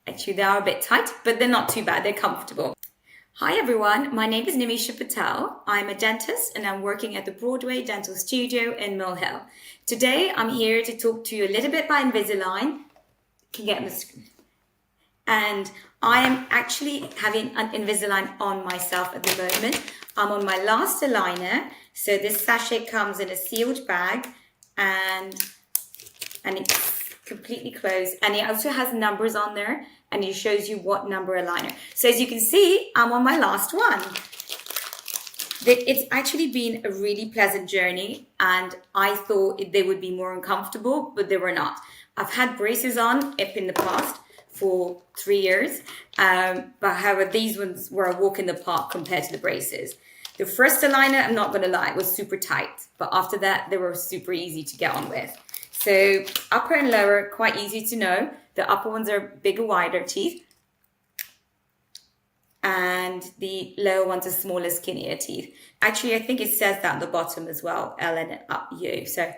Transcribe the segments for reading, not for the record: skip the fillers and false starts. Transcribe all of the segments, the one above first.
Actually, they are a bit tight, but they're not too bad. They're comfortable. Hi everyone, my name is Nimisha Patel. I'm a dentist and I'm working at the Broadway Dental Studio in Mill Hill. Today I'm here to talk to you a little bit about Invisalign. Can get on the screen. And I am actually having an Invisalign on myself at the moment. I'm on my last aligner. So this sachet comes in a sealed bag and it's completely closed. And it also has numbers on there and it shows you what number aligner. So as you can see, I'm on my last one. It's actually been a really pleasant journey and I thought they would be more uncomfortable, but they were not. I've had braces on in the past for 3 years, but however, these ones were a walk in the park compared to the braces. The first aligner, I'm not going to lie, was super tight, but after that, they were super easy to get on with. So upper and lower, quite easy to know. The upper ones are bigger, wider teeth, and the lower ones are smaller, skinnier teeth. Actually, I think it says that at the bottom as well, L and up U. So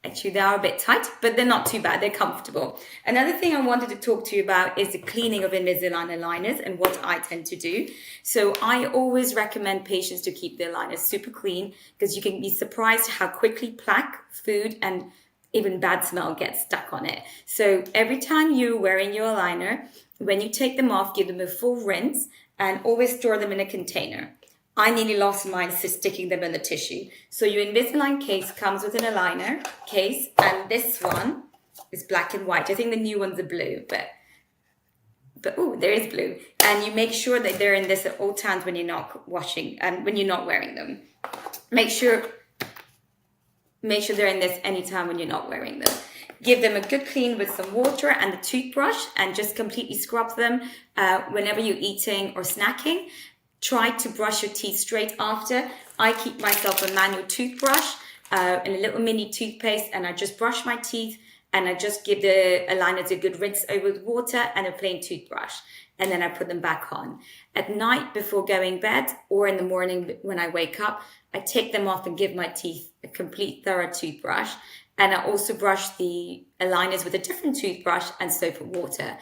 actually, they are a bit tight, but they're not too bad. They're comfortable. Another thing I wanted to talk to you about is the cleaning of Invisalign aligners and what I tend to do. So I always recommend patients to keep their aligners super clean because you can be surprised how quickly plaque, food, and even bad smell gets stuck on it. So every time you're wearing your aligner, when you take them off, give them a full rinse and always store them in a container. I nearly lost mine sticking them in the tissue. So your Invisalign case comes with an aligner case, and this one is black and white. I think the new ones are blue, but oh, there is blue. And you make sure that they're in this at all times when you're not washing and when you're not wearing them. Make sure they're in this anytime when you're not wearing them. Give them a good clean with some water and a toothbrush and just completely scrub them whenever you're eating or snacking. Try to brush your teeth straight after. I keep myself a manual toothbrush and a little mini toothpaste, and I just brush my teeth and I just give the aligners a good rinse over with water and a plain toothbrush, and then I put them back on. At night before going bed or in the morning when I wake up, I take them off and give my teeth a complete thorough toothbrush. And I also brush the aligners with a different toothbrush and soap and water.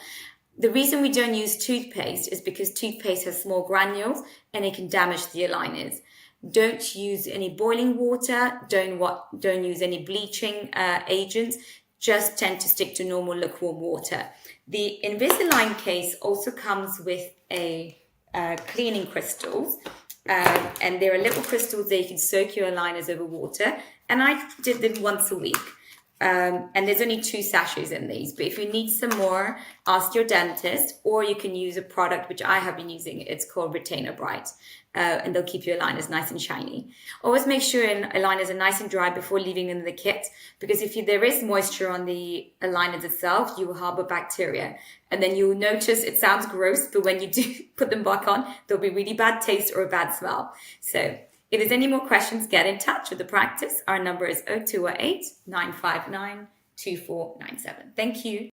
The reason we don't use toothpaste is because toothpaste has small granules and it can damage the aligners. Don't use any boiling water. Don't use any bleaching agents. Just tend to stick to normal lukewarm water. The Invisalign case also comes with a cleaning crystals. And there are little crystals that you can soak your aligners over water. And I did them once a week. And there's only 2 sachets in these, but if you need some more, ask your dentist, or you can use a product which I have been using. It's called Retainer Bright, and they'll keep your aligners nice and shiny. Always make sure your aligners are nice and dry before leaving them in the kit, because if there is moisture on the aligners itself, you will harbor bacteria. And then you'll notice, it sounds gross, but when you do put them back on, there'll be really bad taste or a bad smell. So if there's any more questions, get in touch with the practice. Our number is 0218 959 2497. Thank you.